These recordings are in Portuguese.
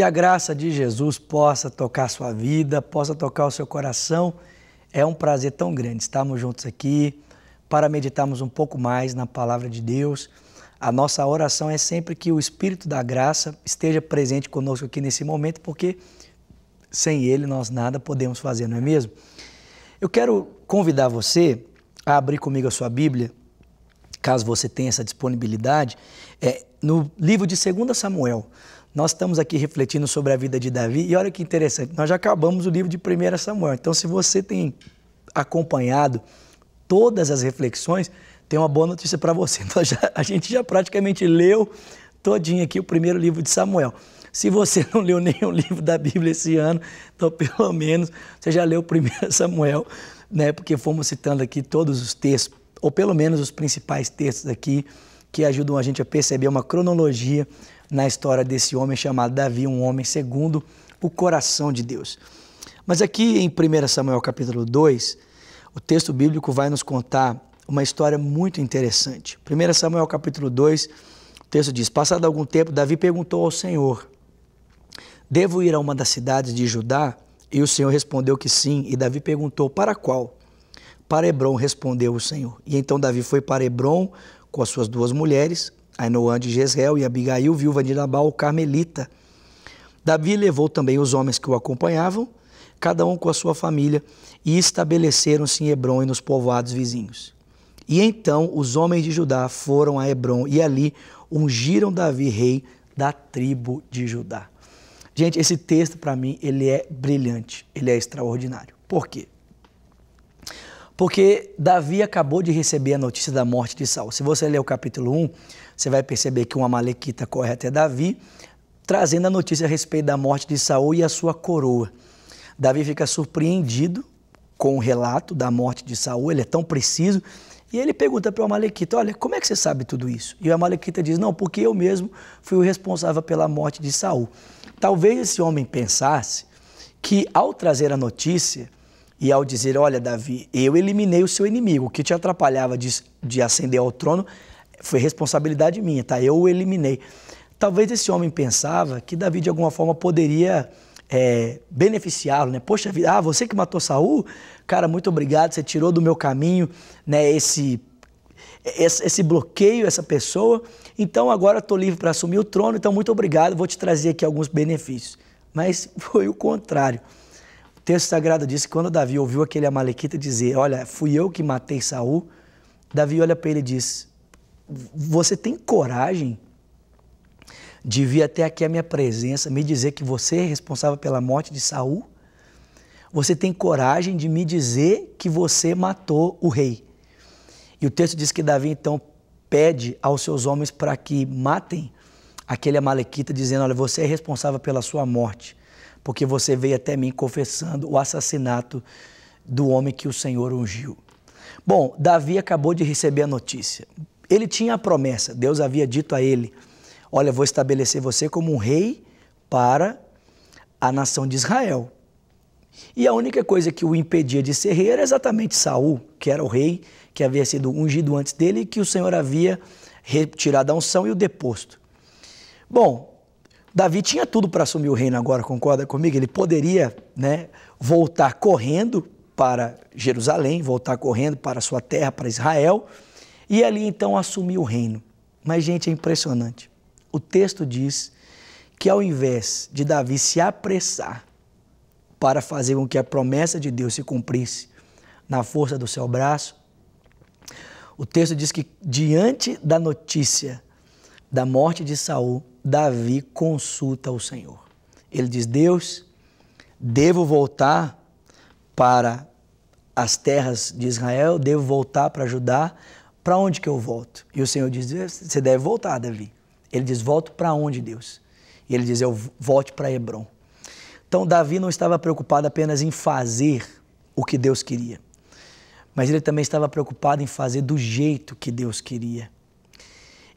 Que a graça de Jesus possa tocar a sua vida, possa tocar o seu coração. É um prazer tão grande estarmos juntos aqui para meditarmos um pouco mais na palavra de Deus. A nossa oração é sempre que o Espírito da graça esteja presente conosco aqui nesse momento, porque sem Ele nós nada podemos fazer, não é mesmo? Eu quero convidar você a abrir comigo a sua Bíblia, caso você tenha essa disponibilidade, no livro de 2 Samuel. Nós estamos aqui refletindo sobre a vida de Davi e olha que interessante, nós já acabamos o livro de 1 Samuel. Então, se você tem acompanhado todas as reflexões, tem uma boa notícia para você. Então, a gente já praticamente leu todinho aqui o primeiro livro de Samuel. Se você não leu nenhum livro da Bíblia esse ano, então pelo menos você já leu 1 Samuel, né? Porque fomos citando aqui todos os textos, ou pelo menos os principais textos aqui, que ajudam a gente a perceber uma cronologia na história desse homem chamado Davi, um homem segundo o coração de Deus. Mas aqui em 1 Samuel capítulo 2, o texto bíblico vai nos contar uma história muito interessante. 1 Samuel capítulo 2, o texto diz: passado algum tempo, Davi perguntou ao Senhor: devo ir a uma das cidades de Judá? E o Senhor respondeu que sim. E Davi perguntou: para qual? Para Hebrom, respondeu o Senhor. E então Davi foi para Hebrom com as suas duas mulheres, Ainoã de Jezreel e Abigail, viúva de Nabal, o carmelita. Davi levou também os homens que o acompanhavam, cada um com a sua família, e estabeleceram-se em Hebrom e nos povoados vizinhos. E então os homens de Judá foram a Hebrom e ali ungiram Davi rei da tribo de Judá. Gente, esse texto para mim, ele é brilhante, ele é extraordinário. Por quê? Porque Davi acabou de receber a notícia da morte de Saul. Se você ler o capítulo 1, você vai perceber que um amalequita corre até Davi, trazendo a notícia a respeito da morte de Saul e a sua coroa. Davi fica surpreendido com o relato da morte de Saul, ele é tão preciso, e ele pergunta para o amalequita: olha, como é que você sabe tudo isso? E o amalequita diz: não, porque eu mesmo fui o responsável pela morte de Saul. Talvez esse homem pensasse que ao trazer a notícia e ao dizer: olha, Davi, eu eliminei o seu inimigo, o que te atrapalhava de ascender ao trono foi responsabilidade minha, tá? Eu o eliminei. Talvez esse homem pensava que Davi de alguma forma poderia beneficiá-lo, né? Poxa vida, você que matou Saul? Cara, muito obrigado, você tirou do meu caminho, né, esse bloqueio, essa pessoa, então agora estou livre para assumir o trono, então muito obrigado, vou te trazer aqui alguns benefícios. Mas foi o contrário. O texto sagrado diz que quando Davi ouviu aquele amalequita dizer: olha, fui eu que matei Saul, Davi olha para ele e diz: você tem coragem de vir até aqui a minha presença, me dizer que você é responsável pela morte de Saul? Você tem coragem de me dizer que você matou o rei? E o texto diz que Davi então pede aos seus homens para que matem aquele amalequita, dizendo: olha, você é responsável pela sua morte, porque você veio até mim confessando o assassinato do homem que o Senhor ungiu. Bom, Davi acabou de receber a notícia. Ele tinha a promessa, Deus havia dito a ele: olha, vou estabelecer você como um rei para a nação de Israel. E a única coisa que o impedia de ser rei era exatamente Saul, que era o rei que havia sido ungido antes dele e que o Senhor havia retirado a unção e o deposto. Bom, Davi tinha tudo para assumir o reino agora, concorda comigo? Ele poderia, né, voltar correndo para Jerusalém, voltar correndo para a sua terra, para Israel, e ali então assumir o reino. Mas, gente, é impressionante. O texto diz que ao invés de Davi se apressar para fazer com que a promessa de Deus se cumprisse na força do seu braço, o texto diz que diante da notícia da morte de Saul, Davi consulta o Senhor. Ele diz: Deus, devo voltar para as terras de Israel, devo voltar para Judá, para onde que eu volto? E o Senhor diz: você deve voltar, Davi. Ele diz: volto para onde, Deus? E ele diz: eu volte para Hebrom. Então Davi não estava preocupado apenas em fazer o que Deus queria, mas ele também estava preocupado em fazer do jeito que Deus queria.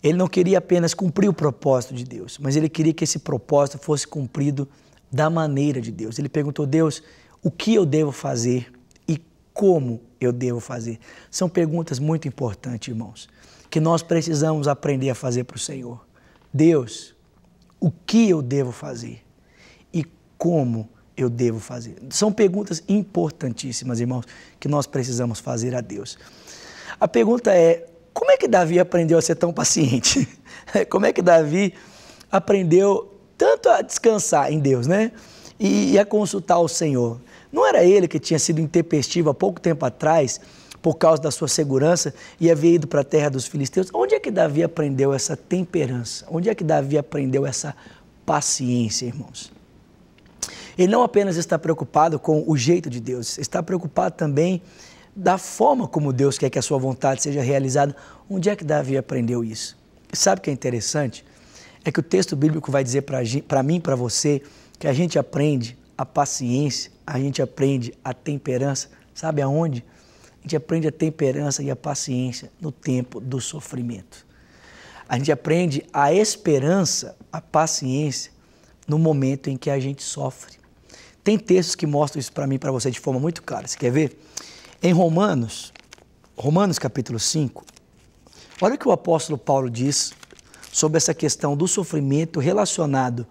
Ele não queria apenas cumprir o propósito de Deus, mas ele queria que esse propósito fosse cumprido da maneira de Deus. Ele perguntou: Deus, o que eu devo fazer e como eu devo fazer? São perguntas muito importantes, irmãos, que nós precisamos aprender a fazer para o Senhor. Deus, o que eu devo fazer? como eu devo fazer? São perguntas importantíssimas, irmãos, que nós precisamos fazer a Deus. A pergunta é, como é que Davi aprendeu a ser tão paciente? Como é que Davi aprendeu tanto a descansar em Deus, né? E a consultar o Senhor? Não era ele que tinha sido intempestivo há pouco tempo atrás, por causa da sua segurança, e havia ido para a terra dos filisteus? Onde é que Davi aprendeu essa temperança? Onde é que Davi aprendeu essa paciência, irmãos? Ele não apenas está preocupado com o jeito de Deus, está preocupado também da forma como Deus quer que a sua vontade seja realizada. Onde é que Davi aprendeu isso? E sabe o que é interessante? É que o texto bíblico vai dizer para mim e para você que a gente aprende a paciência, a gente aprende a temperança. Sabe aonde? A gente aprende a temperança e a paciência no tempo do sofrimento. A gente aprende a esperança, a paciência, no momento em que a gente sofre. Tem textos que mostram isso para mim e para você de forma muito clara. Você quer ver? Em Romanos capítulo 5, olha o que o apóstolo Paulo diz sobre essa questão do sofrimento relacionado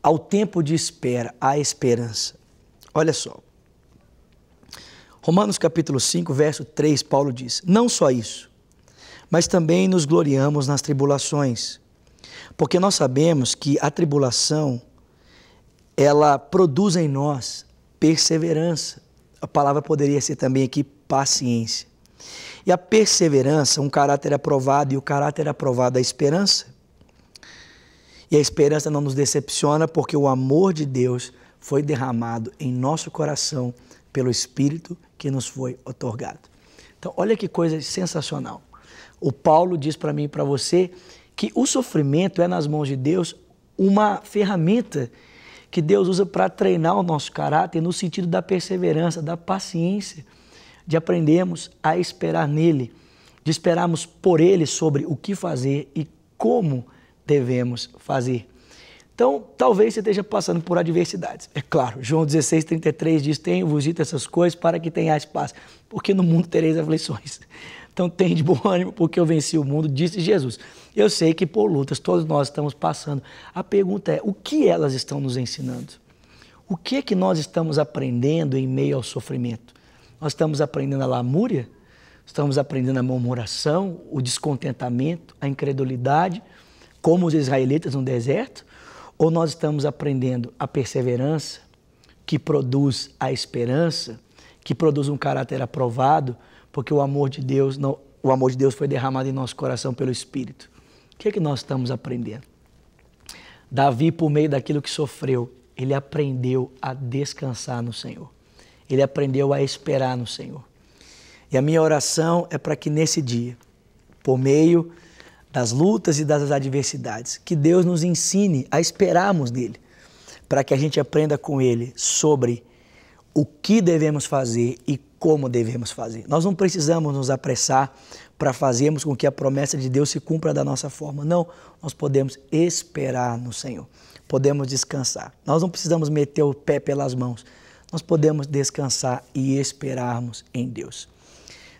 ao tempo de espera, à esperança. Olha só. Romanos capítulo 5, verso 3, Paulo diz: não só isso, mas também nos gloriamos nas tribulações, porque nós sabemos que a tribulação, ela produz em nós perseverança. A palavra poderia ser também aqui paciência. E a perseverança, um caráter aprovado, e o caráter aprovado, a esperança. E a esperança não nos decepciona, porque o amor de Deus foi derramado em nosso coração pelo Espírito que nos foi outorgado. Então, olha que coisa sensacional. O Paulo diz para mim e para você que o sofrimento é nas mãos de Deus uma ferramenta que Deus usa para treinar o nosso caráter no sentido da perseverança, da paciência, de aprendermos a esperar nele, de esperarmos por ele sobre o que fazer e como devemos fazer. Então, talvez você esteja passando por adversidades. É claro, João 16:33 diz: tenho-vos dito essas coisas para que tenhais paz, porque no mundo tereis aflições. Então, tem de bom ânimo, porque eu venci o mundo, disse Jesus. Eu sei que por lutas todos nós estamos passando. A pergunta é, o que elas estão nos ensinando? O que é que nós estamos aprendendo em meio ao sofrimento? Nós estamos aprendendo a lamúria? Estamos aprendendo a murmuração, o descontentamento, a incredulidade, como os israelitas no deserto? Ou nós estamos aprendendo a perseverança, que produz a esperança, que produz um caráter aprovado, porque o amor de Deus foi derramado em nosso coração pelo Espírito? O que é que nós estamos aprendendo? Davi, por meio daquilo que sofreu, ele aprendeu a descansar no Senhor. Ele aprendeu a esperar no Senhor. E a minha oração é para que nesse dia, por meio das lutas e das adversidades, que Deus nos ensine a esperarmos nele, para que a gente aprenda com ele sobre o que devemos fazer e como devemos fazer. Nós não precisamos nos apressar para fazermos com que a promessa de Deus se cumpra da nossa forma. Não, nós podemos esperar no Senhor, podemos descansar. Nós não precisamos meter o pé pelas mãos, nós podemos descansar e esperarmos em Deus.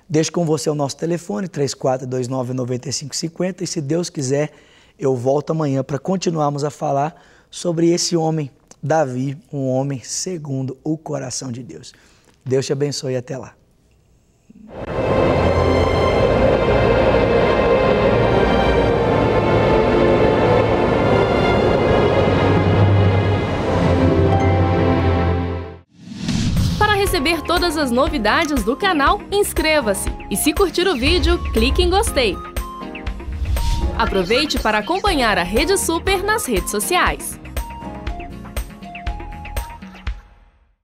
Deixo com você o nosso telefone, 3429-9550, e se Deus quiser, eu volto amanhã para continuarmos a falar sobre esse homem, Davi, um homem segundo o coração de Deus. Deus te abençoe e até lá. Para receber todas as novidades do canal, inscreva-se e, se curtir o vídeo, clique em gostei. Aproveite para acompanhar a Rede Super nas redes sociais.